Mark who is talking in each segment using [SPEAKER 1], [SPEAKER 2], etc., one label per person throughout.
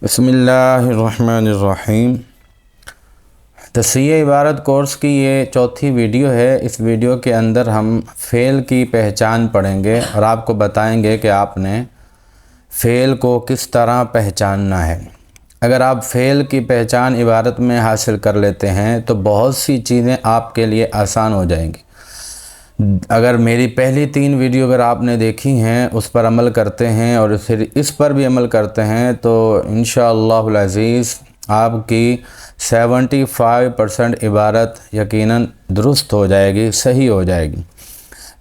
[SPEAKER 1] بسم اللہ الرحمن الرحیم۔ تصحیح عبارت کورس کی یہ چوتھی ویڈیو ہے۔ اس ویڈیو کے اندر ہم فعل کی پہچان پڑھیں گے اور آپ کو بتائیں گے کہ آپ نے فعل کو کس طرح پہچاننا ہے۔ اگر آپ فعل کی پہچان عبارت میں حاصل کر لیتے ہیں تو بہت سی چیزیں آپ کے لیے آسان ہو جائیں گی۔ اگر میری پہلی 3 ویڈیو اگر آپ نے دیکھی ہیں، اس پر عمل کرتے ہیں اور پھر اس پر بھی عمل کرتے ہیں تو انشاءاللہ العزیز آپ کی 75% عبارت یقیناً درست ہو جائے گی، صحیح ہو جائے گی۔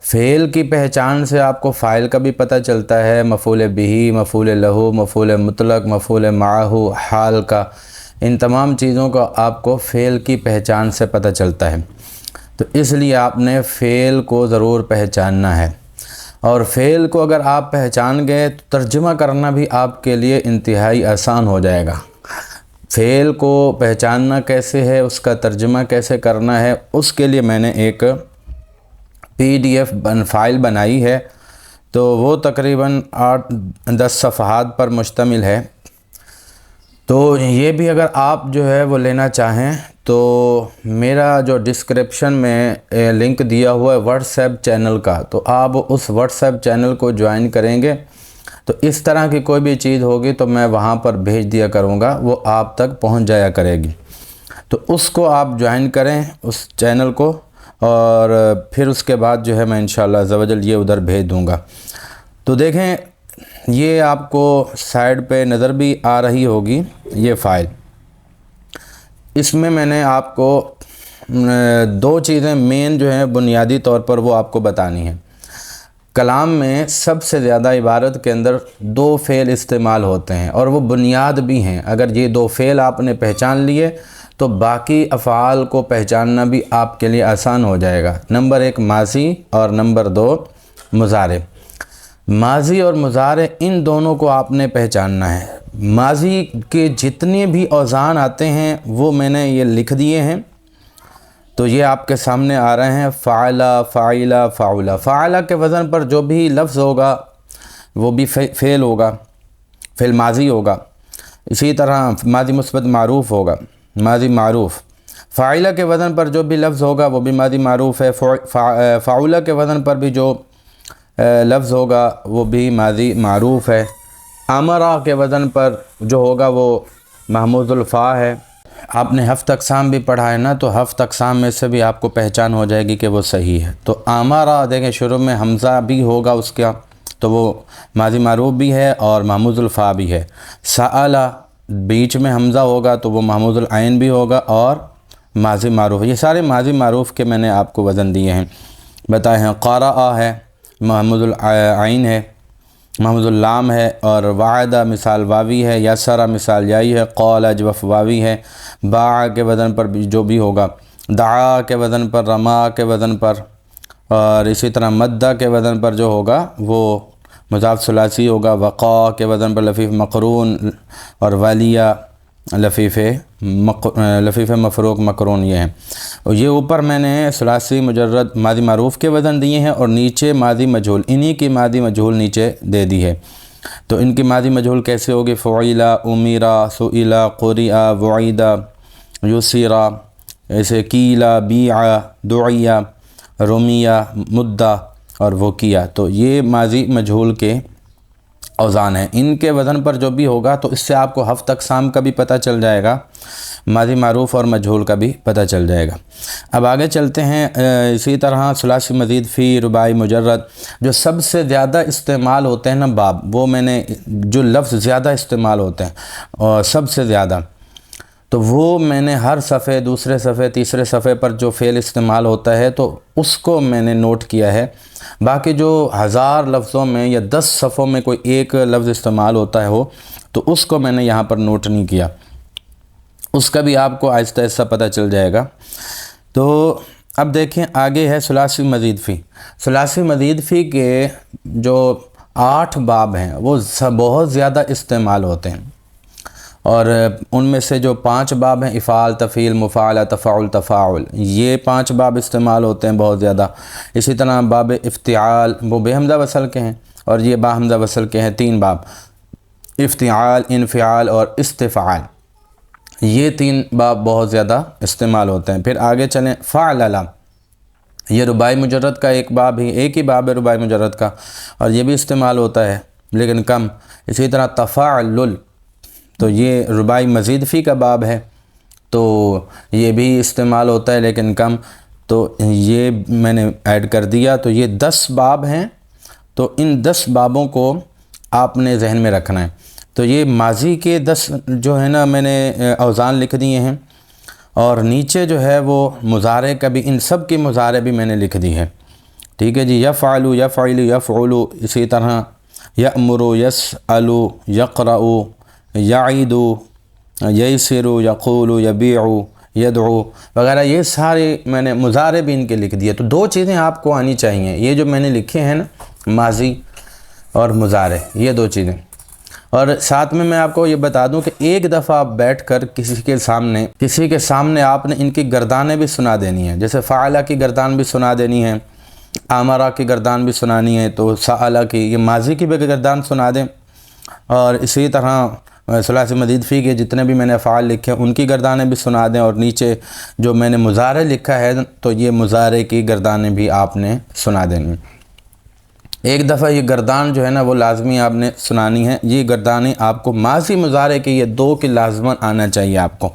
[SPEAKER 1] فعل کی پہچان سے آپ کو فاعل کا بھی پتہ چلتا ہے، مفعول بہ، مفعول لہ، مفعول مطلق، مفعول معہ، حال کا، ان تمام چیزوں کا آپ کو فعل کی پہچان سے پتہ چلتا ہے۔ تو اس لیے آپ نے فعل کو ضرور پہچاننا ہے، اور فعل کو اگر آپ پہچان گئے تو ترجمہ کرنا بھی آپ کے لیے انتہائی آسان ہو جائے گا۔ فعل کو پہچاننا کیسے ہے، اس کا ترجمہ کیسے کرنا ہے، اس کے لیے میں نے ایک PDF فائل بنائی ہے، تو وہ تقریباً 8-10 صفحات پر مشتمل ہے۔ تو یہ بھی اگر آپ جو ہے وہ لینا چاہیں تو میرا جو ڈسکرپشن میں لنک دیا ہوا ہے واٹس ایپ چینل کا، تو آپ اس واٹس ایپ چینل کو جوائن کریں گے تو اس طرح کی کوئی بھی چیز ہوگی تو میں وہاں پر بھیج دیا کروں گا، وہ آپ تک پہنچ جایا کرے گی۔ تو اس کو آپ جوائن کریں، اس چینل کو، اور پھر اس کے بعد جو ہے میں انشاءاللہ عز و جل یہ ادھر بھیج دوں گا۔ تو دیکھیں، یہ آپ کو سائیڈ پہ نظر بھی آ رہی ہوگی یہ فائل۔ اس میں نے آپ کو 2 چیزیں مین جو ہیں بنیادی طور پر وہ آپ کو بتانی ہیں۔ کلام میں سب سے زیادہ عبارت کے اندر 2 فعل استعمال ہوتے ہیں اور وہ بنیاد بھی ہیں۔ اگر یہ 2 فعل آپ نے پہچان لیے تو باقی افعال کو پہچاننا بھی آپ کے لیے آسان ہو جائے گا۔ نمبر 1 ماضی اور نمبر 2 مضارع۔ ماضی اور مضارع ان دونوں کو آپ نے پہچاننا ہے۔ ماضی کے جتنے بھی اوزان آتے ہیں وہ میں نے یہ لکھ دیے ہیں، تو یہ آپ کے سامنے آ رہے ہیں۔ فعل، فاعل، فاعل۔ فاعل کے وزن پر جو بھی لفظ ہوگا وہ بھی فعل ہوگا، فعل ماضی ہوگا۔ اسی طرح ماضی مثبت معروف ہوگا، ماضی معروف۔ فاعل کے وزن پر جو بھی لفظ ہوگا وہ بھی ماضی معروف ہے۔ فاعل کے وزن پر بھی جو لفظ ہوگا وہ بھی ماضی معروف ہے۔ امرا کے وزن پر جو ہوگا وہ محمود الفا ہے۔ آپ نے 7 اقسام بھی پڑھا ہے نا، تو 7 اقسام میں سے بھی آپ کو پہچان ہو جائے گی کہ وہ صحیح ہے۔ تو امرا دیکھیں شروع میں حمزہ بھی ہوگا اس کا، تو وہ ماضی معروف بھی ہے اور محمود الفا بھی ہے۔ سأل بیچ میں حمزہ ہوگا تو وہ محمود العین بھی ہوگا اور ماضی معروف۔ یہ سارے ماضی معروف کے میں نے آپ کو وزن دیے ہیں، بتائے ہیں۔ قرأ ہے، محمود العین ہے، محمود اللام ہے، اور وعدہ مثال واوی ہے، یسرا مثال یائی ہے، قول اجوف واوی ہے۔ باع کے وزن پر جو بھی ہوگا، دعا کے وزن پر، رما کے وزن پر، اور اسی طرح مدہ کے وزن پر جو ہوگا وہ مضاف ثلاثی ہوگا۔ وقا کے وزن پر لفیف مقرون، اور والیہ لفیف مفروق مقرون یہ ہیں۔ اور یہ اوپر میں نے ثلاثی مجرد ماضی معروف کے وزن دیے ہیں اور نیچے ماضی مجہول، انہی کی ماضی مجہول نیچے دے دی ہے۔ تو ان کی ماضی مجہول کیسے ہوگی؟ فعلا، امیرا، سئلا، قرئا، وعیدا، یسرا، ایسے کیلا، بیعا، دعیا، رمیا، مدہ اور وکیا۔ تو یہ ماضی مجہول کے اوزان ہیں۔ ان کے وزن پر جو بھی ہوگا تو اس سے آپ کو 7 اقسام کا بھی پتہ چل جائے گا، ماضی معروف اور مجہول کا بھی پتہ چل جائے گا۔ اب آگے چلتے ہیں۔ اسی طرح ثلاثی مزید فی، رباعی مجرد، جو سب سے زیادہ استعمال ہوتے ہیں نا باب، وہ میں نے جو لفظ زیادہ استعمال ہوتے ہیں اور سب سے زیادہ، تو وہ میں نے ہر صفحے، دوسرے صفحے، تیسرے صفحے پر جو فعل استعمال ہوتا ہے تو اس کو میں نے نوٹ کیا ہے۔ باقی جو 1000 لفظوں میں یا 10 صفحوں میں کوئی ایک لفظ استعمال ہوتا ہے تو اس کو میں نے یہاں پر نوٹ نہیں کیا، اس کا بھی آپ کو آہستہ آہستہ پتہ چل جائے گا۔ تو اب دیکھیں آگے ہے ثلاثی مزید فی۔ ثلاثی مزید فی کے جو 8 باب ہیں وہ بہت زیادہ استعمال ہوتے ہیں، اور ان میں سے جو 5 باب ہیں، افعال، تفعیل، مفاعلہ، تفاعل، تفاعل، یہ 5 باب استعمال ہوتے ہیں بہت زیادہ۔ اسی طرح باب افتعال وہ بے حمزہ وصل کے ہیں، اور یہ با حمزہ وصل کے ہیں 3 باب۔ افتعال، انفعال اور استفعال، یہ 3 باب بہت زیادہ استعمال ہوتے ہیں۔ پھر آگے چلیں، فعلل، یہ رباعی مجرد کا ایک ہی باب ہے رباعی مجرد کا، اور یہ بھی استعمال ہوتا ہے لیکن کم۔ اسی طرح تفاعلل، تو یہ رباعی مزید فی کا باب ہے، تو یہ بھی استعمال ہوتا ہے لیکن کم، تو یہ میں نے ایڈ کر دیا۔ تو یہ 10 باب ہیں، تو ان 10 بابوں کو آپ نے ذہن میں رکھنا ہے۔ تو یہ ماضی کے 10 جو ہے نا میں نے اوزان لکھ دیے ہیں، اور نیچے جو ہے وہ مضارع کا بھی، ان سب کی مضارع بھی میں نے لکھ دی ہے، ٹھیک ہے جی۔ یفعل، یفعل، یفعل، اسی طرح یأمر، یسأل، یقرأ، یعید، ییسر، یقول، یبیع، یدعو وغیرہ، یہ سارے میں نے مضارع بھی ان کے لکھ دیے۔ تو 2 چیزیں آپ کو آنی چاہیے، یہ جو میں نے لکھے ہیں نا، ماضی اور مضارع، یہ 2 چیزیں۔ اور ساتھ میں آپ کو یہ بتا دوں کہ ایک دفعہ آپ بیٹھ کر کسی کے سامنے آپ نے ان کی گردانیں بھی سنا دینی ہیں، جیسے فعلہ کی گردان بھی سنا دینی ہے، آمرہ کی گردان بھی سنانی ہے، تو سألہ کی، یہ ماضی کی بھی گردان سنا دیں، اور اسی طرح ثلاثی مزید فی کے جتنے بھی میں نے افعال لکھے ان کی گردانیں بھی سنا دیں، اور نیچے جو میں نے مضارع لکھا ہے تو یہ مضارع کی گردانیں بھی آپ نے سنا دینی۔ ایک دفعہ یہ گردان جو ہے نا وہ لازمی آپ نے سنانی ہے، یہ گردانیں آپ کو ماضی مضارع کی یہ 2 کی لازماً آنا چاہیے آپ کو،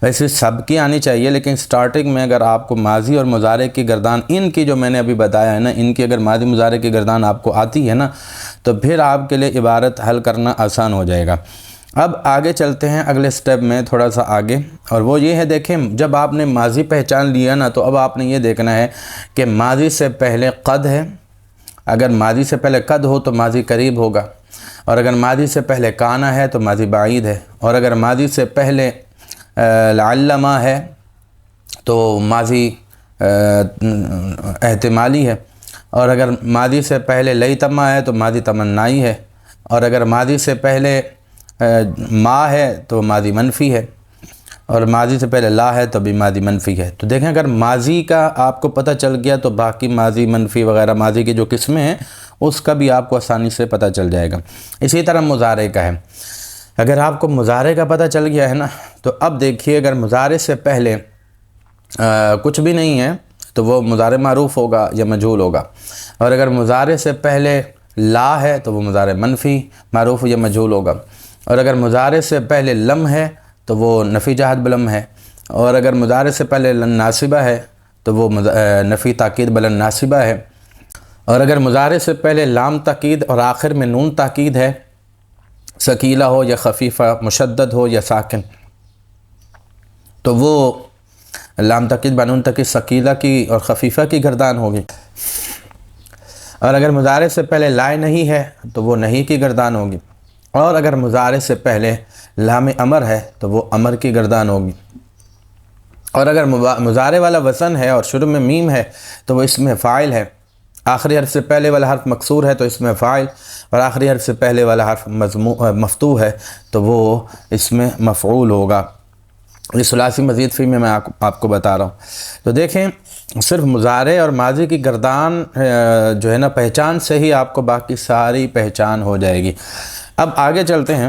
[SPEAKER 1] ویسے سب کی آنی چاہیے لیکن سٹارٹنگ میں اگر آپ کو ماضی اور مضارع کی گردان ان کی جو میں نے ابھی بتایا ہے نا، ان کی اگر ماضی مضارع کی گردان آپ کو آتی ہے نا تو پھر آپ کے لیے عبارت حل کرنا آسان ہو جائے گا۔ اب آگے چلتے ہیں اگلے سٹیپ میں تھوڑا سا آگے، اور وہ یہ ہے، دیکھیں جب آپ نے ماضی پہچان لیا نا تو اب آپ نے یہ دیکھنا ہے کہ ماضی سے پہلے قد ہے، اگر ماضی سے پہلے قد ہو تو ماضی قریب ہوگا، اور اگر ماضی سے پہلے کانا ہے تو ماضی بعید ہے، اور اگر ماضی سے پہلے لعلما ہے تو ماضی احتمالی ہے، اور اگر ماضی سے پہلے لیتما ہے تو ماضی تمنائی ہے، اور اگر ماضی سے پہلے ما ہے تو ماضی منفی ہے، اور ماضی سے پہلے لا ہے تو بھی ماضی منفی ہے۔ تو دیکھیں اگر ماضی کا آپ کو پتہ چل گیا تو باقی ماضی منفی وغیرہ ماضی کی جو قسمیں ہیں اس کا بھی آپ کو آسانی سے پتہ چل جائے گا۔ اسی طرح مضارع کا ہے، اگر آپ کو مضارع کا پتہ چل گیا ہے نا تو اب دیکھیے اگر مضارع سے پہلے کچھ بھی نہیں ہے تو وہ مضارع معروف ہوگا یا مجہول ہوگا، اور اگر مضارع سے پہلے لا ہے تو وہ مضارع منفی معروف یا مجہول ہوگا، اور اگر مضارع سے پہلے لم ہے تو وہ نفی جہت بلم ہے، اور اگر مضارع سے پہلے لن ناصبہ ہے تو وہ نفی تاکید بلن ناصبہ ہے، اور اگر مضارع سے پہلے لام تاکید اور آخر میں نون تاکید ہے، ثقیلہ ہو یا خفیفہ، مشدد ہو یا ساکن، تو وہ لام تاکید بنون تاکید ثقیلہ کی اور خفیفہ کی گردان ہوگی، اور اگر مضارع سے پہلے لائے نہیں ہے تو وہ نہیں کی گردان ہوگی، اور اگر مضارع سے پہلے لام امر ہے تو وہ امر کی گردان ہوگی، اور اگر مضارع والا وزن ہے اور شروع میں میم ہے تو وہ اسم فاعل ہے، آخری حرف سے پہلے والا حرف مکسور ہے تو اسم فاعل، اور آخری حرف سے پہلے والا حرف مفتوح ہے تو وہ اسم مفعول ہوگا۔ یہ ثلاثی مزید فی میں آپ کو بتا رہا ہوں۔ تو دیکھیں صرف مضارع اور ماضی کی گردان جو ہے نا پہچان سے ہی آپ کو باقی ساری پہچان ہو جائے گی۔ اب آگے چلتے ہیں،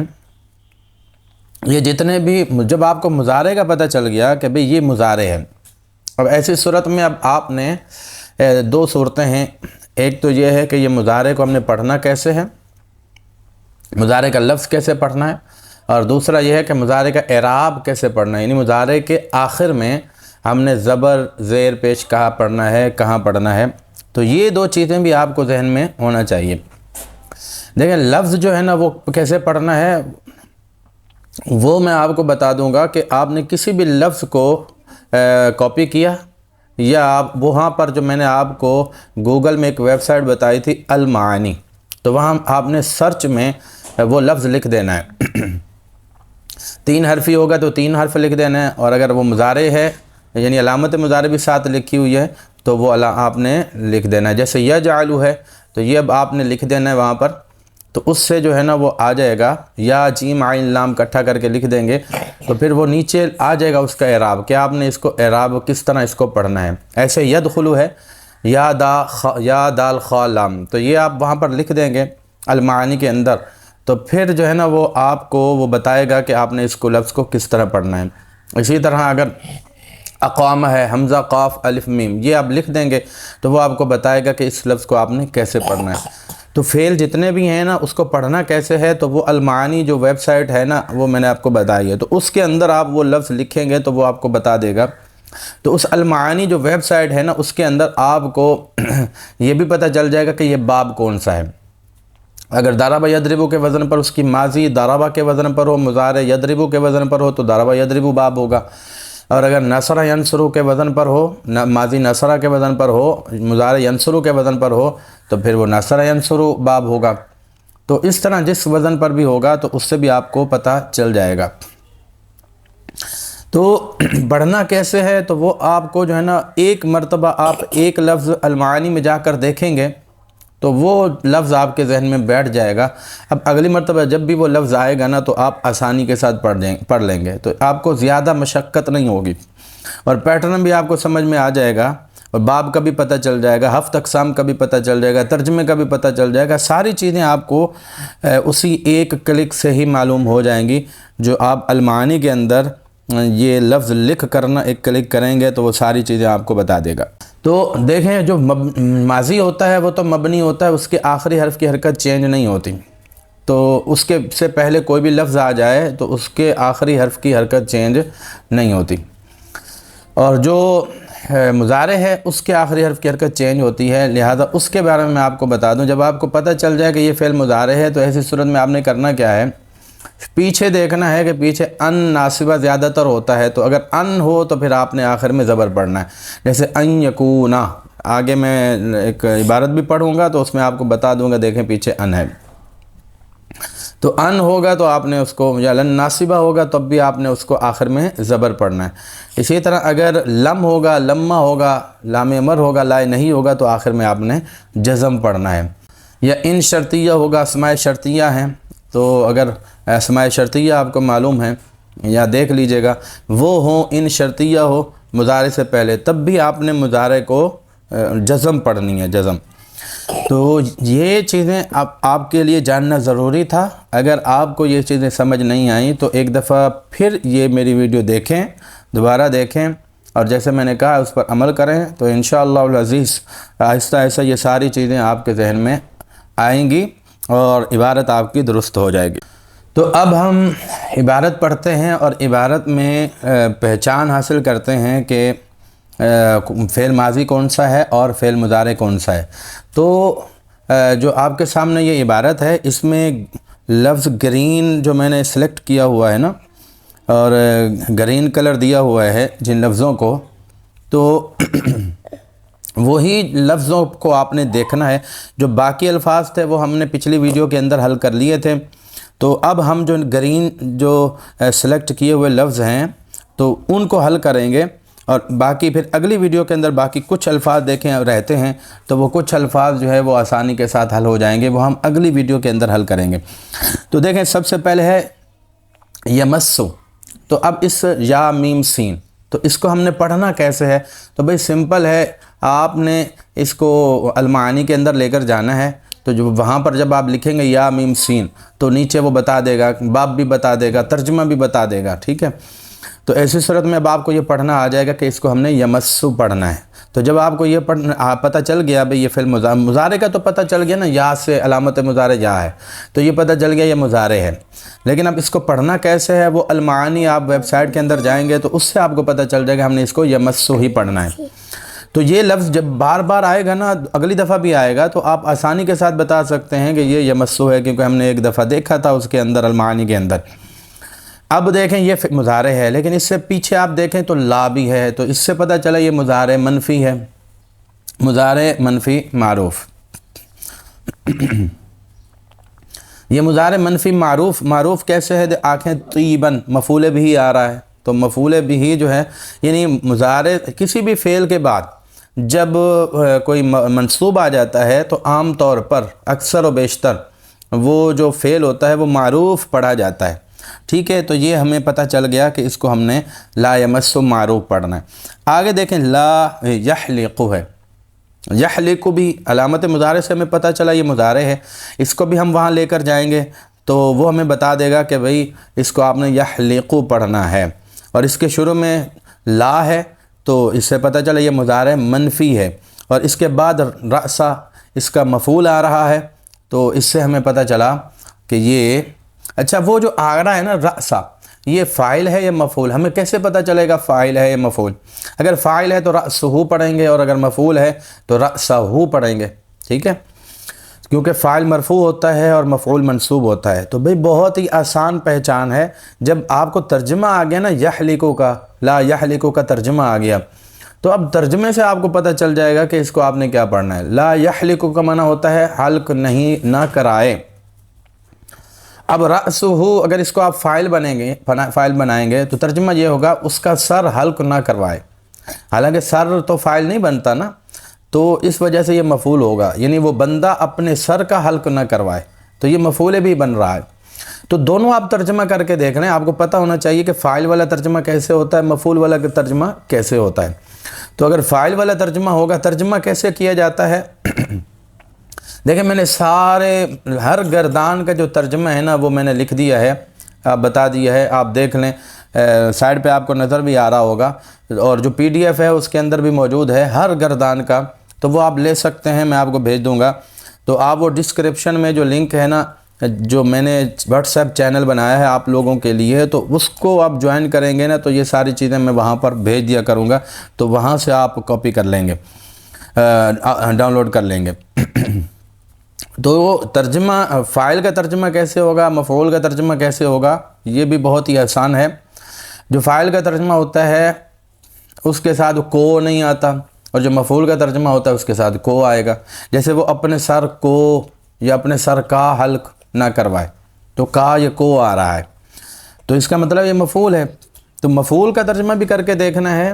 [SPEAKER 1] یہ جتنے بھی جب آپ کو مضارع کا پتہ چل گیا کہ بھئی یہ مضارع ہے، اب ایسی صورت میں اب آپ نے 2 صورتیں ہیں، ایک تو یہ ہے کہ یہ مضارع کو ہم نے پڑھنا کیسے ہے، مضارع کا لفظ کیسے پڑھنا ہے، اور دوسرا یہ ہے کہ مضارع کا اعراب کیسے پڑھنا ہے، یعنی مضارع کے آخر میں ہم نے زبر زیر پیش کہاں پڑھنا ہے، کہاں پڑھنا ہے، تو یہ 2 چیزیں بھی آپ کو ذہن میں ہونا چاہیے۔ دیکھیں لفظ جو ہے نا وہ کیسے پڑھنا ہے وہ میں آپ کو بتا دوں گا کہ آپ نے کسی بھی لفظ کو کاپی کیا، یا آپ وہاں پر جو میں نے آپ کو گوگل میں ایک ویب سائٹ بتائی تھی المعانی، تو وہاں آپ نے سرچ میں وہ لفظ لکھ دینا ہے، 3 حرفی ہوگا تو 3 حرف لکھ دینا ہے، اور اگر وہ مضارع ہے یعنی علامت مضارع بھی ساتھ لکھی ہوئی ہے تو وہ آپ نے لکھ دینا ہے، جیسے یجعل ہے تو یہ اب آپ نے لکھ دینا ہے وہاں پر، تو اس سے جو ہے نا وہ آ جائے گا، یا جیم عین لام اکٹھا کر کے لکھ دیں گے تو پھر وہ نیچے آ جائے گا اس کا اعراب، کہ آپ نے اس کو اعراب کس طرح اس کو پڑھنا ہے۔ ایسے یدخلو ہے یا دال خا لام، تو یہ آپ وہاں پر لکھ دیں گے المعانی کے اندر، تو پھر جو ہے نا وہ آپ کو وہ بتائے گا کہ آپ نے اس کو لفظ کو کس طرح پڑھنا ہے۔ اسی طرح اگر اقامہ ہے، حمزہ قاف الف میم، یہ آپ لکھ دیں گے تو وہ آپ کو بتائے گا کہ اس لفظ کو آپ نے کیسے پڑھنا ہے۔ تو فعل جتنے بھی ہیں نا اس کو پڑھنا کیسے ہے، تو وہ المعانی جو ویب سائٹ ہے نا وہ میں نے آپ کو بتائی ہے، تو اس کے اندر آپ وہ لفظ لکھیں گے تو وہ آپ کو بتا دے گا۔ تو اس المعانی جو ویب سائٹ ہے نا اس کے اندر آپ کو یہ بھی پتہ چل جائے گا کہ یہ باب کون سا ہے۔ اگر ضرب یضرب کے وزن پر اس کی ماضی ضرب کے وزن پر ہو، مضارع یضرب کے وزن پر ہو تو ضرب یضرب باب ہوگا، اور اگر نصر ینصر کے وزن پر ہو، ماضی نصر کے وزن پر ہو، مضارع ینصر کے وزن پر ہو تو پھر وہ نصر ینصر باب ہوگا۔ تو اس طرح جس وزن پر بھی ہوگا تو اس سے بھی آپ کو پتہ چل جائے گا۔ تو پڑھنا کیسے ہے، تو وہ آپ کو جو ہے نا ایک مرتبہ آپ ایک لفظ المعانی میں جا کر دیکھیں گے تو وہ لفظ آپ کے ذہن میں بیٹھ جائے گا۔ اب اگلی مرتبہ جب بھی وہ لفظ آئے گا نا تو آپ آسانی کے ساتھ پڑھ لیں گے، تو آپ کو زیادہ مشقت نہیں ہوگی، اور پیٹرن بھی آپ کو سمجھ میں آ جائے گا، اور باب کا بھی پتہ چل جائے گا، ہفت اقسام کا بھی پتہ چل جائے گا، ترجمے کا بھی پتہ چل جائے گا۔ ساری چیزیں آپ کو اسی ایک کلک سے ہی معلوم ہو جائیں گی۔ جو آپ المعانی کے اندر یہ لفظ لکھ کرنا ایک کلک کریں گے تو وہ ساری چیزیں آپ کو بتا دے گا۔ تو دیکھیں جو ماضی ہوتا ہے وہ تو مبنی ہوتا ہے، اس کے آخری حرف کی حرکت چینج نہیں ہوتی، تو اس کے سے پہلے کوئی بھی لفظ آ جائے تو اس کے آخری حرف کی حرکت چینج نہیں ہوتی، اور جو مضارع ہے اس کے آخری حرف کی حرکت چینج ہوتی ہے۔ لہذا اس کے بارے میں آپ کو بتا دوں، جب آپ کو پتہ چل جائے کہ یہ فعل مضارع ہے تو ایسی صورت میں آپ نے کرنا کیا ہے، پیچھے دیکھنا ہے کہ پیچھے ان ناصبہ زیادہ تر ہوتا ہے، تو اگر ان ہو تو پھر آپ نے آخر میں زبر پڑھنا ہے، جیسے ان یکونا۔ آگے میں ایک عبارت بھی پڑھوں گا تو اس میں آپ کو بتا دوں گا، دیکھیں پیچھے ان ہے، تو ان ہوگا تو آپ نے اس کو، یا لن ناصبہ ہوگا تب بھی آپ نے اس کو آخر میں زبر پڑھنا ہے۔ اسی طرح اگر لم ہوگا، لمہ ہوگا، لام امر ہوگا، لائے نہیں ہوگا تو آخر میں آپ نے جزم پڑھنا ہے۔ یا ان شرطیہ ہوگا، اسماء شرطیہ ہیں، تو اگر اسماء شرطیہ آپ کو معلوم ہے یا دیکھ لیجئے گا، وہ ہوں ان شرطیہ ہو مضارع سے پہلے، تب بھی آپ نے مضارع کو جزم پڑھنی ہے، جزم۔ تو یہ چیزیں آپ کے لیے جاننا ضروری تھا۔ اگر آپ کو یہ چیزیں سمجھ نہیں آئیں تو ایک دفعہ پھر یہ میری ویڈیو دیکھیں، دوبارہ دیکھیں، اور جیسے میں نے کہا اس پر عمل کریں تو انشاءاللہ العزیز آہستہ آہستہ یہ ساری چیزیں آپ کے ذہن میں آئیں گی اور عبارت آپ کی درست ہو جائے گی۔ تو اب ہم عبارت پڑھتے ہیں اور عبارت میں پہچان حاصل کرتے ہیں کہ فعل ماضی کون سا ہے اور فعل مضارع کون سا ہے۔ تو جو آپ کے سامنے یہ عبارت ہے اس میں لفظ گرین جو میں نے سلیکٹ کیا ہوا ہے نا، اور گرین کلر دیا ہوا ہے جن لفظوں کو، تو وہی لفظوں کو آپ نے دیکھنا ہے۔ جو باقی الفاظ تھے وہ ہم نے پچھلی ویڈیو کے اندر حل کر لیے تھے، تو اب ہم جو گرین جو سلیکٹ کیے ہوئے لفظ ہیں تو ان کو حل کریں گے، اور باقی پھر اگلی ویڈیو کے اندر باقی کچھ الفاظ دیکھیں رہتے ہیں تو وہ کچھ الفاظ جو ہے وہ آسانی کے ساتھ حل ہو جائیں گے، وہ ہم اگلی ویڈیو کے اندر حل کریں گے۔ تو دیکھیں سب سے پہلے ہے یمسو، تو اب اس یا میم سین، تو اس کو ہم نے پڑھنا کیسے ہے، تو بھئی سمپل ہے، آپ نے اس کو المعانی کے اندر لے کر جانا ہے، تو جو وہاں پر جب آپ لکھیں گے یا میم سین تو نیچے وہ بتا دے گا، باب بھی بتا دے گا، ترجمہ بھی بتا دے گا، ٹھیک ہے۔ تو ایسی صورت میں اب آپ کو یہ پڑھنا آ جائے گا کہ اس کو ہم نے یمسو پڑھنا ہے۔ تو جب آپ کو یہ پتہ چل گیا بھئی یہ فعل مضارع کا تو پتہ چل گیا نا، یا سے علامت مضارع یا ہے، تو یہ پتہ چل گیا یہ مضارع ہے، لیکن اب اس کو پڑھنا کیسے ہے، وہ المعانی آپ ویب سائٹ کے اندر جائیں گے تو اس سے آپ کو پتہ چل جائے گا ہم نے اس کو یمسو ہی پڑھنا ہے۔ تو یہ لفظ جب بار بار آئے گا نا، اگلی دفعہ بھی آئے گا تو آپ آسانی کے ساتھ بتا سکتے ہیں کہ یہ یمسو ہے، کیونکہ ہم نے ایک دفعہ دیکھا تھا اس کے اندر المعانی کے اندر۔ اب دیکھیں یہ مضارع ہے، لیکن اس سے پیچھے آپ دیکھیں تو لا بھی ہے، تو اس سے پتہ چلا یہ مضارع منفی ہے، مضارع منفی معروف۔ یہ مضارع منفی معروف کیسے ہے، آنکھیں طیباً، مفعول بھی آ رہا ہے، تو مفعول بھی جو ہے یعنی مضارع کسی بھی فعل کے بعد جب کوئی منصوب آ جاتا ہے تو عام طور پر اکثر و بیشتر وہ جو فعل ہوتا ہے وہ معروف پڑھا جاتا ہے، ٹھیک ہے۔ تو یہ ہمیں پتہ چل گیا کہ اس کو ہم نے لا یمسو معروف پڑھنا ہے۔ آگے دیکھیں لا یحلق ہے، یحلق بھی علامت مضارع سے ہمیں پتہ چلا یہ مضارع ہے، اس کو بھی ہم وہاں لے کر جائیں گے تو وہ ہمیں بتا دے گا کہ بھئی اس کو آپ نے یحلقو پڑھنا ہے، اور اس کے شروع میں لا ہے تو اس سے پتہ چلا یہ مضارع منفی ہے، اور اس کے بعد رأسا اس کا مفعول آ رہا ہے، تو اس سے ہمیں پتہ چلا کہ یہ اچھا وہ جو آ رہا ہے نا رأسا، یہ فاعل ہے یا مفعول؟ ہمیں کیسے پتہ چلے گا فاعل ہے یا مفعول؟ اگر فاعل ہے تو رأسہ پڑھیں گے، اور اگر مفعول ہے تو رأسہ پڑھیں گے، ٹھیک ہے؟ کیونکہ فاعل مرفوع ہوتا ہے اور مفعول منصوب ہوتا ہے۔ تو بھئی بہت ہی آسان پہچان ہے، جب آپ کو ترجمہ آ گیا نا یحلقو کا، لا یحلقو کا ترجمہ آ گیا، تو اب ترجمے سے آپ کو پتہ چل جائے گا کہ اس کو آپ نے کیا پڑھنا ہے۔ لا یحلقو کا معنی ہوتا ہے حلق نہیں، نہ کرائے۔ اب رأسہ اگر اس کو آپ فاعل بنائیں گے تو ترجمہ یہ ہوگا اس کا سر حلق نہ کروائے، حالانکہ سر تو فاعل نہیں بنتا نا، تو اس وجہ سے یہ مفعول ہوگا، یعنی وہ بندہ اپنے سر کا حلق نہ کروائے، تو یہ مفعول بھی بن رہا ہے۔ تو دونوں آپ ترجمہ کر کے دیکھ رہے ہیں، آپ کو پتہ ہونا چاہیے کہ فاعل والا ترجمہ کیسے ہوتا ہے، مفعول والا ترجمہ کیسے ہوتا ہے۔ تو اگر فاعل والا ترجمہ ہوگا، ترجمہ کیسے کیا جاتا ہے؟ دیکھیں میں نے ہر گردان کا جو ترجمہ ہے نا وہ میں نے لکھ دیا ہے، آپ بتا دیا ہے، آپ دیکھ لیں، سائڈ پہ آپ کو نظر بھی آ رہا ہوگا، اور جو پی ڈی ایف ہے اس کے اندر بھی موجود ہے ہر گردان کا، تو وہ آپ لے سکتے ہیں، میں آپ کو بھیج دوں گا۔ تو آپ وہ ڈسکرپشن میں جو لنک ہے نا، جو میں نے واٹس ایپ چینل بنایا ہے آپ لوگوں کے لیے، تو اس کو آپ جوائن کریں گے نا تو یہ ساری چیزیں میں وہاں پر بھیج دیا کروں گا، تو وہاں سے آپ کاپی کر لیں گے، ڈاؤن لوڈ کر لیں گے۔ تو ترجمہ فاعل کا ترجمہ کیسے ہوگا، مفعول کا ترجمہ کیسے ہوگا، یہ بھی بہت ہی آسان ہے۔ جو فاعل کا ترجمہ ہوتا ہے اس کے ساتھ کو نہیں آتا، اور جو مفعول کا ترجمہ ہوتا ہے اس کے ساتھ کو آئے گا۔ جیسے وہ اپنے سر کو یا اپنے سر کا حلق نہ کروائے، تو کا یا کو آ رہا ہے، تو اس کا مطلب یہ مفعول ہے۔ تو مفعول کا ترجمہ بھی کر کے دیکھنا ہے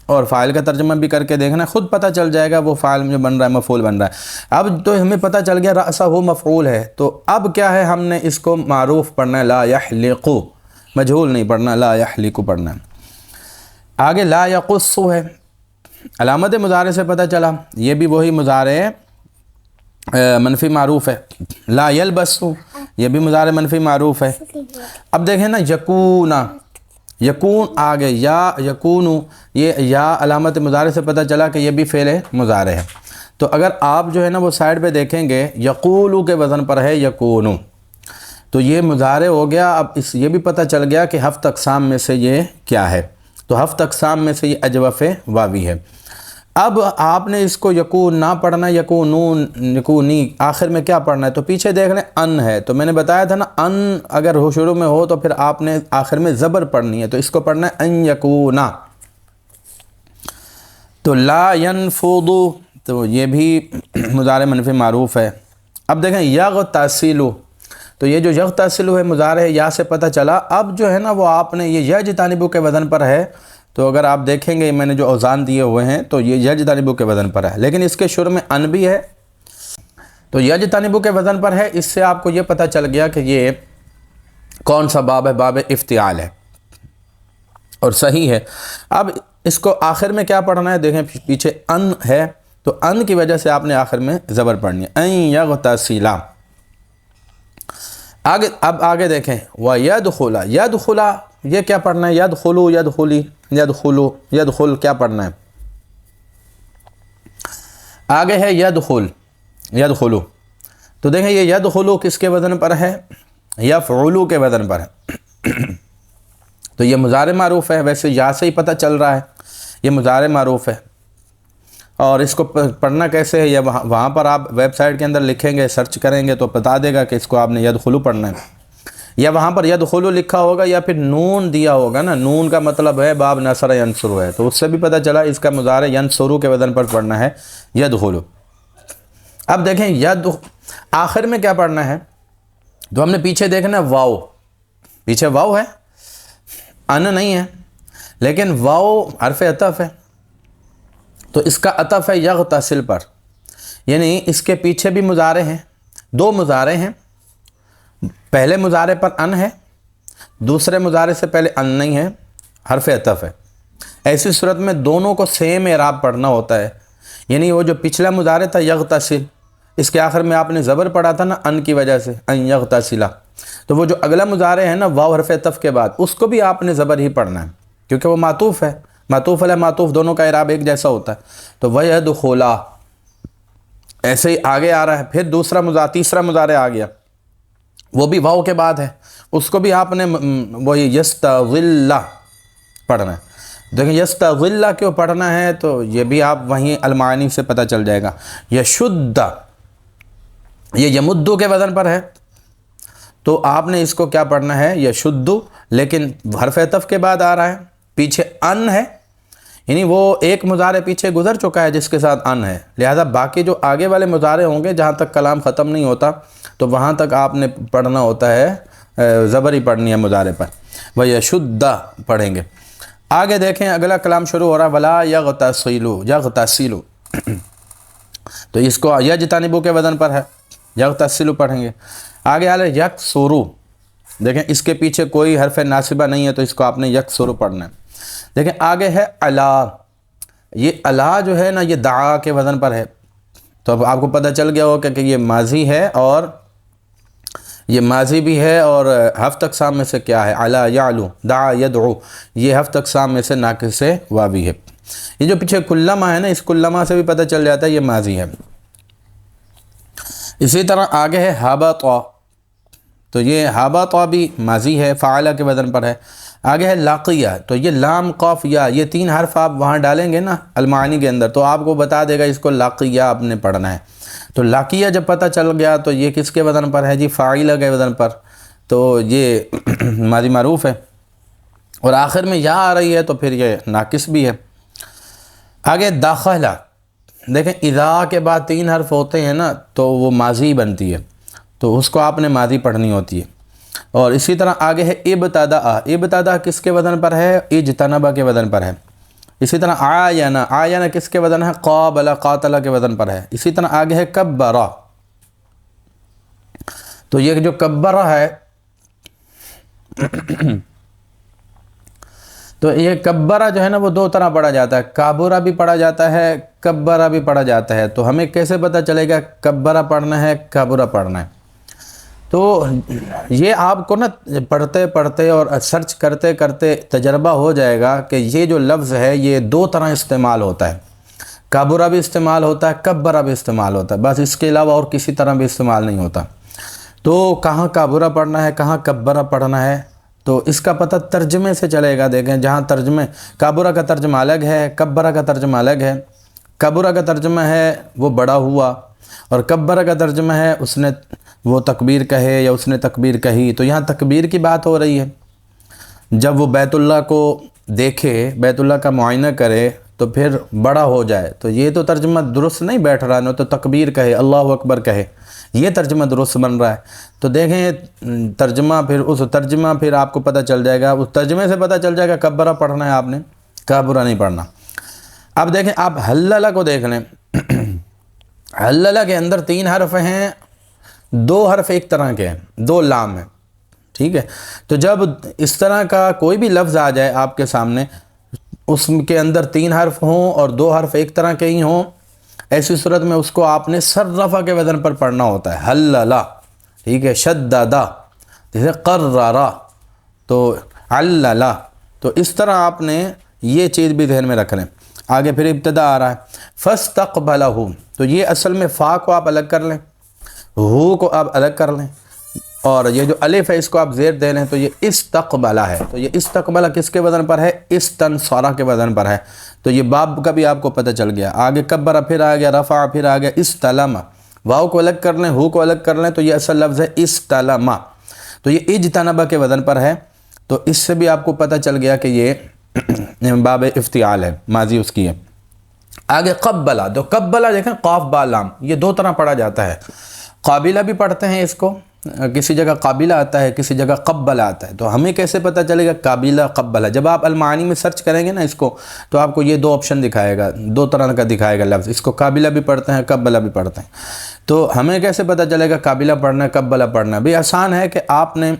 [SPEAKER 1] اور فاعل کا ترجمہ بھی کر کے دیکھنا ہے، خود پتہ چل جائے گا وہ فاعل جو بن رہا ہے مفعول بن رہا ہے۔ اب تو ہمیں پتہ چل گیا رأسہ مفعول ہے، تو اب کیا ہے، ہم نے اس کو معروف پڑھنا ہے، لا یحلقو، مجہول نہیں پڑھنا، لا یحلقو پڑھنا ہے۔ آگے لا یقص ہے، علامت مضارع سے پتہ چلا یہ بھی وہی مضارع منفی معروف ہے۔ لا یلبس، یہ بھی مضارع منفی معروف ہے۔ اب دیکھیں نا یکونا، یکون آگے یا یکونو، یہ یا علامت مضارع سے پتہ چلا کہ یہ بھی فعل مضارع ہے۔ تو اگر آپ جو ہے نا وہ سائڈ پہ دیکھیں گے یقولو کے وزن پر ہے یکونو، تو یہ مضارع ہو گیا۔ اب یہ بھی پتہ چل گیا کہ ہفت اقسام میں سے یہ کیا ہے، تو ہفت اقسام میں سے یہ اجوف واوی ہے۔ اب آپ نے اس کو یکون نہ پڑھنا، یکونون، یکونی، آخر میں کیا پڑھنا ہے، تو پیچھے دیکھ لیں ان ہے، تو میں نے بتایا تھا نا ان اگر شروع میں ہو تو پھر آپ نے آخر میں زبر پڑھنی ہے، تو اس کو پڑھنا ہے ان یکونا۔ تو لا ینفض، تو یہ بھی مضارع منفی معروف ہے۔ اب دیکھیں یغتسل، تو یہ جو یغتسل ہے مضارع ہے، یا سے پتہ چلا۔ اب جو ہے نا وہ آپ نے یہ یجتنب کے وزن پر ہے، تو اگر آپ دیکھیں گے میں نے جو اوزان دیے ہوئے ہیں تو یہ یجتنب کے وزن پر ہے، لیکن اس کے شروع میں ان بھی ہے، تو یجتنب کے وزن پر ہے۔ اس سے آپ کو یہ پتہ چل گیا کہ یہ کون سا باب ہے، باب افتعال ہے، اور صحیح ہے۔ اب اس کو آخر میں کیا پڑھنا ہے، دیکھیں پیچھے ان ہے، تو ان کی وجہ سے آپ نے آخر میں زبر پڑھنی ہے، ان یغتسل۔ اب آگے دیکھیں وَيَدْخُلَ، یدخل، یہ کیا پڑھنا ہے، یدخلو، یدخلی، یدخلو، یدخل کیا پڑھنا ہے؟ آگے ہے یدخل، یدخلو، تو دیکھیں یہ یدخلو کس کے وزن پر ہے، یفعلو کے وزن پر ہے، تو یہ مضارع معروف ہے، ویسے یا سے ہی پتہ چل رہا ہے یہ مضارع معروف ہے۔ اور اس کو پڑھنا کیسے ہے، یا وہاں پر آپ ویب سائٹ کے اندر لکھیں گے، سرچ کریں گے تو بتا دے گا کہ اس کو آپ نے یدخلو پڑھنا ہے، یا وہاں پر یدخلو لکھا ہوگا یا پھر نون دیا ہوگا نا، نون کا مطلب ہے باب نصر ینصر ہے، تو اس سے بھی پتہ چلا اس کا مضارع ینصرو کے وزن پر پڑھنا ہے یدخلو۔ اب دیکھیں آخر میں کیا پڑھنا ہے، تو ہم نے پیچھے دیکھنا ہے واو، پیچھے واو ہے، ان نہیں ہے، لیکن واو حرف عطف ہے، تو اس کا عطف ہے یغتسل پر، یعنی اس کے پیچھے بھی مضارع ہیں، دو مضارع ہیں، پہلے مضارع پر ان ہے، دوسرے مضارع سے پہلے ان نہیں ہے، حرف عطف ہے۔ ایسی صورت میں دونوں کو سیم اعراب پڑھنا ہوتا ہے، یعنی وہ جو پچھلا مضارع تھا یغتسل، اس کے آخر میں آپ نے زبر پڑھا تھا نا ان کی وجہ سے، ان یغتسلا، تو وہ جو اگلا مضارع ہے نا واو حرف عطف کے بعد، اس کو بھی آپ نے زبر ہی پڑھنا ہے کیونکہ وہ معطوف ہے، معطوف علیہ معطوف دونوں کا اعراب ایک جیسا ہوتا ہے. تو وَيَدْخُلَا ایسے ہی آگے آ رہا ہے. پھر تیسرا مضارع آ گیا، وہ بھی واو کے بعد ہے، اس کو بھی آپ نے وہی یستغل پڑھنا ہے. دیکھیں یستغل کیوں پڑھنا ہے تو یہ بھی آپ وہیں المعانی سے پتہ چل جائے گا. یشد یہ یمدو کے وزن پر ہے تو آپ نے اس کو کیا پڑھنا ہے یشدو، لیکن حرف عطف کے بعد آ رہا ہے، پیچھے ان ہے، یعنی وہ ایک مضارع پیچھے گزر چکا ہے جس کے ساتھ ان ہے، لہذا باقی جو آگے والے مضارع ہوں گے جہاں تک کلام ختم نہیں ہوتا تو وہاں تک آپ نے پڑھنا ہوتا ہے، زبر ہی پڑھنی ہے مضارع پر. وَيَشُدَّ پڑھیں گے. آگے دیکھیں اگلا کلام شروع ہو رہا ہے وَلَا يَغْتَسِلُ يَغْتَسِلُ، تو اس کو یجتنبو کے وزن پر ہے، یغتسلُ پڑھیں گے. آگے آ رہا ہے یکسرُ، دیکھیں اس کے پیچھے کوئی حرف ناصبہ نہیں ہے تو اس کو آپ نے یکسرُ پڑھنا ہے. دیکھیں آگے ہے الا، یہ الا جو ہے نا یہ دعا کے وزن پر ہے، تو اب آپ کو پتہ چل گیا ہوگا کہ یہ ماضی ہے اور یہ ماضی بھی ہے اور ہفت اقسام میں سے کیا ہے، الا یعلو دعا یدعو، یہ ہفت اقسام میں سے ناقص واوی ہے. یہ جو پیچھے کلما ہے نا اس کلما سے بھی پتہ چل جاتا ہے یہ ماضی ہے. اسی طرح آگے ہے حبطا، تو یہ حبطا بھی ماضی ہے، فعل کے وزن پر ہے. آگے ہے لاقیہ، تو یہ لام قاف یا یہ تین حرف آپ وہاں ڈالیں گے نا المعانی کے اندر تو آپ کو بتا دے گا اس کو لاقیہ آپ نے پڑھنا ہے. تو لاقیہ جب پتہ چل گیا تو یہ کس کے وزن پر ہے جی فاعلہ کے وزن پر، تو یہ ماضی معروف ہے اور آخر میں یا آ رہی ہے تو پھر یہ ناقص بھی ہے. آگے داخلہ، دیکھیں اذا کے بعد تین حرف ہوتے ہیں نا تو وہ ماضی بنتی ہے تو اس کو آپ نے ماضی پڑھنی ہوتی ہے. اور اسی طرح آگے ہے ابتداء، ابتداء کس کے وزن پر ہے اجتنبا کے وزن پر ہے. اسی طرح آینا، آینا کس کے وزن ہے قابل قاتل کے وزن پر ہے. اسی طرح آگے ہے کبرا، تو یہ جو کبرا ہے تو یہ کبرا جو ہے نا وہ دو طرح پڑھا جاتا ہے، کابورا بھی پڑھا جاتا ہے، کبرا بھی پڑھا جاتا ہے. تو ہمیں کیسے پتہ چلے گا کبرا پڑھنا ہے کابورا پڑھنا ہے؟ تو یہ آپ کو نا پڑھتے پڑھتے اور سرچ کرتے کرتے تجربہ ہو جائے گا کہ یہ جو لفظ ہے یہ دو طرح استعمال ہوتا ہے، کابورا بھی استعمال ہوتا ہے، کبرا بھی استعمال ہوتا ہے، بس اس کے علاوہ اور کسی طرح بھی استعمال نہیں ہوتا. تو کہاں کابورا پڑھنا ہے کہاں کبرا پڑھنا ہے تو اس کا پتہ ترجمے سے چلے گا. دیکھیں جہاں ترجمے کابورا کا ترجمہ الگ ہے، کبرا کا ترجمہ الگ ہے. کابورا کا ترجمہ ہے وہ بڑا ہوا اور کبرا کا ترجمہ ہے اس نے وہ تکبیر کہے یا اس نے تکبیر کہی. تو یہاں تکبیر کی بات ہو رہی ہے، جب وہ بیت اللہ کو دیکھے، بیت اللہ کا معائنہ کرے تو پھر بڑا ہو جائے، تو یہ تو ترجمہ درست نہیں بیٹھ رہا نا، تو تکبیر کہے اللہ اکبر کہے، یہ ترجمہ درست بن رہا ہے. تو دیکھیں ترجمہ پھر آپ کو پتہ چل جائے گا، اس ترجمے سے پتہ چل جائے گا کبرا پڑھنا ہے آپ نے کابورا نہیں پڑھنا. اب دیکھیں آپ حللہ کو دیکھ لیں، حللہ کے اندر تین حرف ہیں، دو حرف ایک طرح کے ہیں، دو لام ہیں، ٹھیک ہے. تو جب اس طرح کا کوئی بھی لفظ آ جائے آپ کے سامنے اس کے اندر تین حرف ہوں اور دو حرف ایک طرح کے ہی ہوں، ایسی صورت میں اس کو آپ نے صرفہ کے وزن پر پڑھنا ہوتا ہے. حللہ، ٹھیک ہے. شددہ، جیسے قررہ، تو عللہ، تو اس طرح آپ نے یہ چیز بھی ذہن میں رکھ لیں. آگے پھر ابتدا آ رہا ہے فاستقبلہ، تو یہ اصل میں فا کو آپ الگ کر لیں، ہو کو آپ الگ کر لیں اور یہ جو الف ہے اس کو آپ زیر دے لیں تو یہ استقبلہ ہے. تو یہ استقبلہ کس کے وزن پر ہے استنصرہ کے وزن پر ہے. تو یہ باب کا بھی آپ کو پتہ چل گیا. آگے کبرہ پھر آ گیا، رفع پھر آ گیا، استلم، واو کو الگ کر لیں ہو کو الگ کر لیں تو یہ اصل لفظ ہے استلم. تو یہ اجتنبہ کے وزن پر ہے. تو اس سے بھی آپ کو پتہ چل گیا کہ یہ باب افتعال ہے، ماضی اس کی ہے. آگے قبلہ، تو قبلہ دیکھیں قاف با لام، یہ دو طرح پڑھا جاتا ہے. قابلہ بھی پڑھتے ہیں اس کو، کسی جگہ قابلہ آتا ہے کسی جگہ قبلہ آتا ہے. تو ہمیں کیسے پتہ چلے گا قابلہ قبلہ؟ جب آپ المعانی میں سرچ کریں گے نا اس کو تو آپ کو یہ دو آپشن دکھائے گا، دو طرح کا دکھائے گا لفظ، اس کو قابلہ بھی پڑھتے ہیں قبلہ بھی پڑھتے ہیں. تو ہمیں کیسے پتہ چلے گا قابلہ پڑھنا ہے قبلہ پڑھنا ہے؟ بھی آسان ہے کہ آپ نے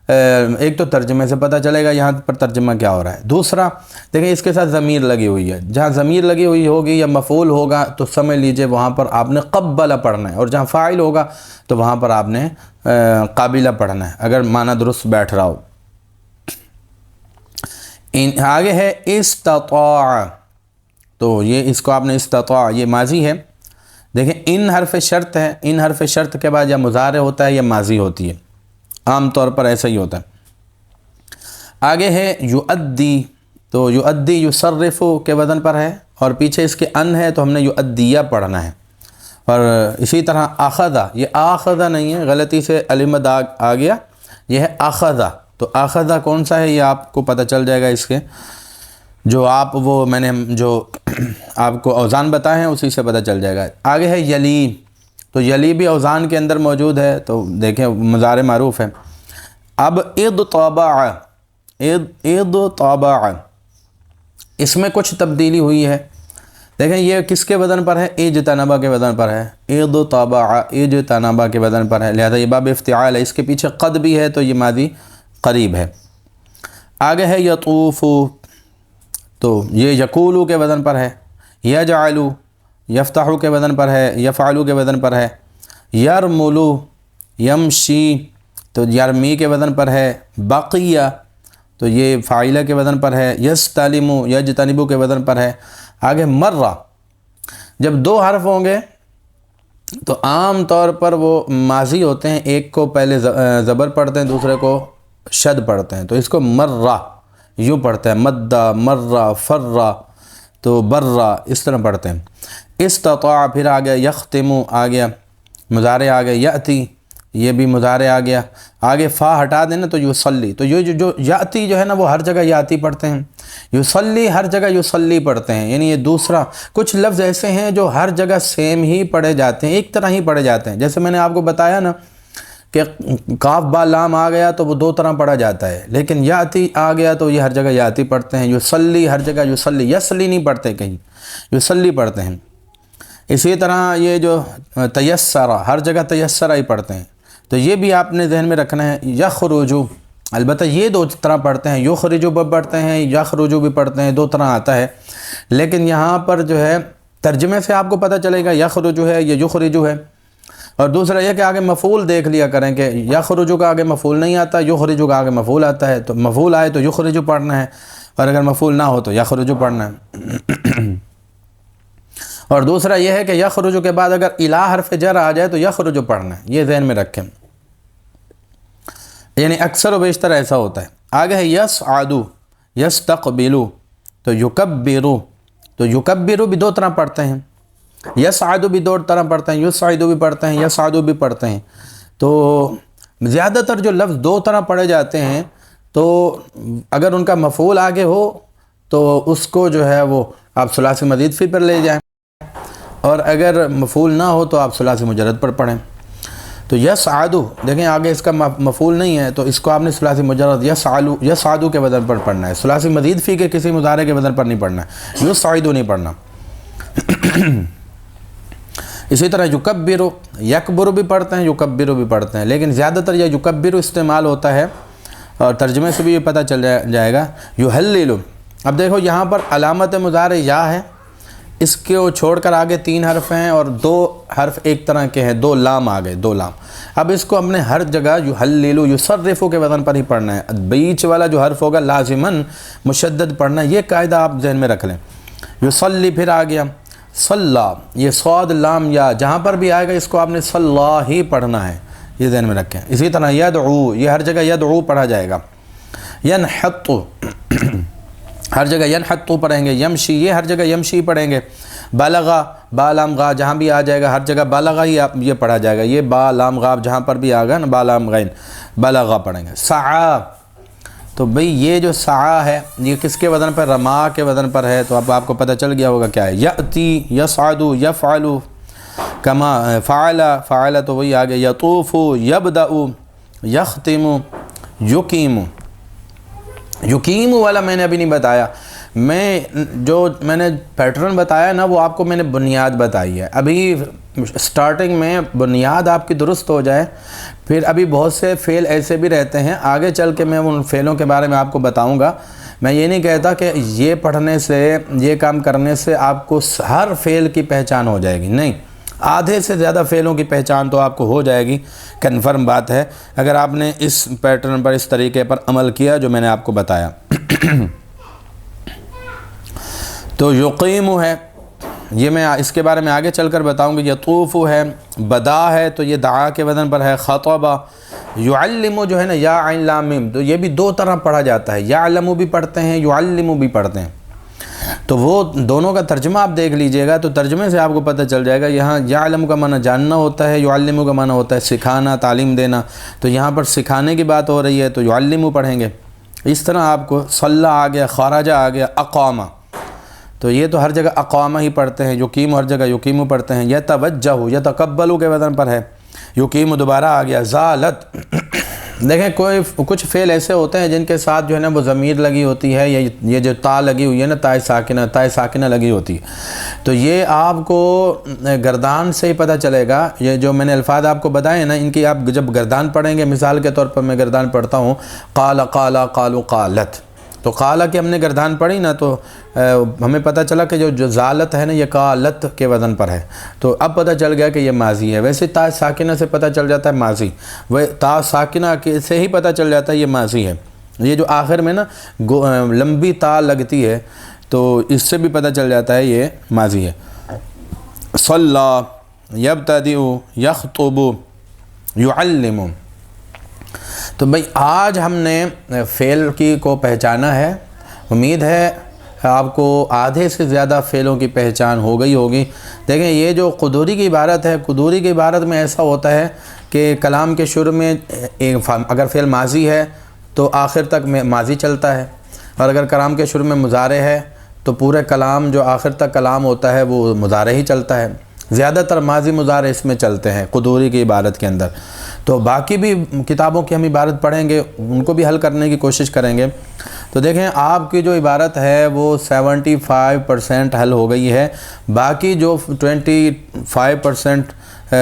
[SPEAKER 1] ایک تو ترجمے سے پتہ چلے گا یہاں پر ترجمہ کیا ہو رہا ہے، دوسرا دیکھیں اس کے ساتھ ضمیر لگی ہوئی ہے، جہاں ضمیر لگی ہوئی ہوگی یا مفعول ہوگا تو سمجھ لیجئے وہاں پر آپ نے قبل پڑھنا ہے، اور جہاں فاعل ہوگا تو وہاں پر آپ نے قابلہ پڑھنا ہے اگر معنی درست بیٹھ رہا ہو۔ آگے ہے استطاع، تو یہ اس کو آپ نے استطاع، یہ ماضی ہے، دیکھیں ان حرف شرط ہے، ان حرف شرط کے بعد یا مضارع ہوتا ہے یا ماضی ہوتی ہے، عام طور پر ایسا ہی ہوتا ہے۔ آگے ہے یؤدی، تو یؤدی یصرف کے وزن پر ہے، اور پیچھے اس کے ان ہے تو ہم نے یؤدیہ پڑھنا ہے۔ اور اسی طرح اخذہ، یہ آخذہ نہیں ہے، غلطی سے الف آ گیا، یہ ہے اخذہ، تو اخذہ کون سا ہے یہ آپ کو پتہ چل جائے گا اس کے، جو آپ وہ میں نے جو آپ کو اوزان بتائے ہیں اسی سے پتہ چل جائے گا۔ آگے ہے یلی، تو یلی بھی اوزان کے اندر موجود ہے، تو دیکھیں مضارع معروف ہے۔ اب اضطبع، اضطبع اس میں کچھ تبدیلی ہوئی ہے، دیکھیں یہ کس کے وزن پر ہے، اجتنبا کے وزن پر ہے، اضطبع اجتنبا کے وزن پر ہے، لہذا یہ باب افتعال ہے، اس کے پیچھے قد بھی ہے تو یہ ماضی قریب ہے۔ آگے ہے یطوف، تو یہ یقولو کے وزن پر ہے، یجعلو یفتحو کے وزن پر ہے، یفعلو کے وزن پر ہے، یرملو یمشی تو یرمی کے وزن پر ہے، بقیہ تو یہ فاعلہ کے وزن پر ہے، یستلمو یجتنبو کے وزن پر ہے۔ آگے مرہ، جب دو حرف ہوں گے تو عام طور پر وہ ماضی ہوتے ہیں، ایک کو پہلے زبر پڑھتے ہیں دوسرے کو شد پڑھتے ہیں، تو اس کو مرہ یوں پڑھتے ہیں، مدہ مرہ فرہ تو برہ اس طرح پڑھتے ہیں۔ استطاع پھر آ گیا، یختمو آ گیا، مضارع آ گیا، یأتی یہ بھی مضارع آ گیا۔ آگے فا ہٹا دینا تو یصلی، تو یہ جو یأتی جو ہے نا وہ ہر جگہ یاتی پڑھتے ہیں، یصلی ہر جگہ یصلی پڑھتے ہیں، یعنی یہ دوسرا کچھ لفظ ایسے ہیں جو ہر جگہ سیم ہی پڑھے جاتے ہیں، ایک طرح ہی پڑھے جاتے ہیں، جیسے میں نے آپ کو بتایا نا کہ کاف با لام آ گیا تو وہ دو طرح پڑھا جاتا ہے، لیکن یاتی آ گیا تو یہ ہر جگہ یاتی پڑھتے ہیں، یصلی ہر جگہ یصلی، یصلی نہیں پڑھتے کہیں، یصلی پڑھتے ہیں۔ اسی طرح یہ جو تیسرہ ہر جگہ تیسرہ ہی پڑھتے ہیں، تو یہ بھی آپ نے ذہن میں رکھنا ہے۔ یخرجو البتہ یہ دو طرح پڑھتے ہیں، یخرجو بھی پڑھتے ہیں، یخرجو بھی پڑھتے ہیں، دو طرح آتا ہے، لیکن یہاں پر جو ہے ترجمے سے آپ کو پتہ چلے گا یخرجو ہے یا یخرجو ہے۔ اور دوسرا یہ کہ آگے مفعول دیکھ لیا کریں کہ یخرجو کا آگے مفعول نہیں آتا، یخرجو کا آگے مفعول آتا ہے، تو مفعول آئے تو یخرجو پڑھنا ہے، اور اگر مفعول نہ ہو تو یخرجو پڑھنا ہے۔ اور دوسرا یہ ہے کہ یخرجو کے بعد اگر الا حرف جر آ جائے تو یخرجو پڑھنا ہے، یہ ذہن میں رکھیں، یعنی اکثر و بیشتر ایسا ہوتا ہے۔ آگے ہے یسعدو یستقبلو تو یکبرو، تو یکبرو بھی دو طرح پڑھتے ہیں، یسعدو بھی دو طرح پڑھتے ہیں، یسعدو بھی پڑھتے ہیں، یسعدو بھی پڑھتے ہیں، تو زیادہ تر جو لفظ دو طرح پڑھے جاتے ہیں تو اگر ان کا مفعول آگے ہو تو اس کو جو ہے وہ آپ ثلاثی مزید فی پر لے جائیں، اور اگر مفعول نہ ہو تو آپ ثلاثی مجرد پر پڑھیں۔ تو یسعدو دیکھیں آگے اس کا مفعول نہیں ہے تو اس کو آپ نے ثلاثی مجرد یسعدو کے وزن پر پڑھنا ہے، ثلاثی مزید فی کے کسی مضارع کے وزن پر نہیں پڑھنا ہے، یسعدو نہیں پڑھنا۔ اسی طرح یکبرو، یکبرو بھی پڑھتے ہیں، یکبرو بھی پڑھتے ہیں، لیکن زیادہ تر یہ یکبرو استعمال ہوتا ہے، اور ترجمے سے بھی یہ پتہ چل جائے گا۔ یحللو، اب دیکھو یہاں پر علامت مضارع یا ہے، اس کو چھوڑ کر آگے تین حرف ہیں اور دو حرف ایک طرح کے ہیں، دو لام آ گئے، دو لام، اب اس کو ہم نے ہر جگہ یحللو یصرفو کے وزن پر ہی پڑھنا ہے، بیچ والا جو حرف ہوگا لازماً مشدد پڑھنا ہے، یہ قاعدہ آپ ذہن میں رکھ لیں۔ یصلی پھر آ گیا، صلا یہ صاد لام یا جہاں پر بھی آئے گا اس کو آپ نے صلا ہی پڑھنا ہے، یہ ذہن میں رکھیں۔ اسی طرح یدعو یہ ہر جگہ یدعو پڑھا جائے گا، ینحط ہر جگہ ینحط پڑھیں گے، یمشی یہ ہر جگہ یمشی پڑھیں گے، بالغا با لام غا جہاں بھی آ جائے گا ہر جگہ بالغا ہی یہ پڑھا جائے گا، یہ با لام غا جہاں پر بھی آ گا نا با لام غین بالغا پڑھیں گے۔ سعا تو بھئی یہ جو سعا ہے یہ کس کے وزن پر، رما کے وزن پر ہے، تو اب آپ کو پتہ چل گیا ہوگا کیا ہے، یأتی یصعدو یفعلو کما فعل تو وہی آگے، یطوف یبدأ یختم یقیم، یقیم والا میں نے ابھی نہیں بتایا، میں نے پیٹرن بتایا نا وہ آپ کو میں نے بنیاد بتائی ہے۔ ابھی سٹارٹنگ میں بنیاد آپ کی درست ہو جائے، پھر ابھی بہت سے فعل ایسے بھی رہتے ہیں، آگے چل کے میں ان فعلوں کے بارے میں آپ کو بتاؤں گا۔ میں یہ نہیں کہتا کہ یہ پڑھنے سے، یہ کام کرنے سے آپ کو ہر فعل کی پہچان ہو جائے گی، نہیں، آدھے سے زیادہ فعلوں کی پہچان تو آپ کو ہو جائے گی، کنفرم بات ہے، اگر آپ نے اس پیٹرن پر، اس طریقے پر عمل کیا جو میں نے آپ کو بتایا۔ تو یقیم ہے، یہ میں اس کے بارے میں آگے چل کر بتاؤں گا۔ یطوف ہے، بدا ہے تو یہ دعا کے وزن پر ہے۔ خطبہ، یعلم جو ہے نا، یا عین لام میم، تو یہ بھی دو طرح پڑھا جاتا ہے، یعلم بھی پڑھتے ہیں، یعلم بھی پڑھتے ہیں، تو وہ دونوں کا ترجمہ آپ دیکھ لیجئے گا، تو ترجمے سے آپ کو پتہ چل جائے گا۔ یہاں یعلم کا معنی جاننا ہوتا ہے، یعلم کا معنی ہوتا ہے سکھانا، تعلیم دینا، تو یہاں پر سکھانے کی بات ہو رہی ہے تو یعلم پڑھیں گے۔ اس طرح آپ کو صلی آ گیا، خرج آ گیا، اقامہ، تو یہ تو ہر جگہ اقامہ ہی پڑھتے ہیں، یقیم ہر جگہ یقیم پڑھتے ہیں۔ یتوجہ، یتقبل کے وزن پر ہے، یقیم دوبارہ آ گیا۔ زالت، دیکھیں کچھ فعل ایسے ہوتے ہیں جن کے ساتھ جو ہے نا وہ ضمیر لگی ہوتی ہے، یہ جو تا لگی ہوئی ہے نا، تائے ساکنہ لگی ہوتی ہے، تو یہ آپ کو گردان سے ہی پتہ چلے گا۔ یہ جو میں نے الفاظ آپ کو بتائے نا، ان کی آپ جب گردان پڑھیں گے، مثال کے طور پر میں گردان پڑھتا ہوں، قال قالا قالو قالت، تو قالا کہ ہم نے گردان پڑھی نا، تو ہمیں پتہ چلا کہ جو زالت ہے نا یہ قالت کے وزن پر ہے، تو اب پتہ چل گیا کہ یہ ماضی ہے۔ ویسے تا ساکنہ سے پتہ چل جاتا ہے ماضی، وہ تا ساکنہ سے ہی پتہ چل جاتا ہے یہ ماضی ہے۔ یہ جو آخر میں نا لمبی تا لگتی ہے تو اس سے بھی پتہ چل جاتا ہے یہ ماضی ہے۔ صلی، یبتدئ، یخطب، یعلم، تو بھئی آج ہم نے فعل کی کو پہچانا ہے، امید ہے آپ کو آدھے سے زیادہ فعلوں کی پہچان ہو گئی ہوگی۔ دیکھیں یہ جو قدوری کی عبارت ہے، قدوری کی عبارت میں ایسا ہوتا ہے کہ کلام کے شروع میں اگر فعل ماضی ہے تو آخر تک میں ماضی چلتا ہے، اور اگر کلام کے شروع میں مضارع ہے تو پورے کلام جو آخر تک کلام ہوتا ہے وہ مضارع ہی چلتا ہے۔ زیادہ تر ماضی مضارع اس میں چلتے ہیں قدوری کی عبارت کے اندر۔ تو باقی بھی کتابوں کی ہم عبارت پڑھیں گے، ان کو بھی حل کرنے کی کوشش کریں گے۔ تو دیکھیں آپ کی جو عبارت ہے وہ 75% حل ہو گئی ہے، باقی جو 25%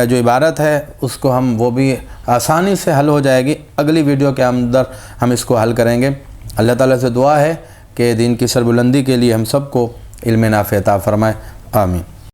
[SPEAKER 1] جو عبارت ہے اس کو وہ بھی آسانی سے حل ہو جائے گی۔ اگلی ویڈیو کے اندر ہم اس کو حل کریں گے۔ اللہ تعالیٰ سے دعا ہے کہ دین کی سربلندی کے لیے ہم سب کو علم نافع عطا فرمائے، آمین۔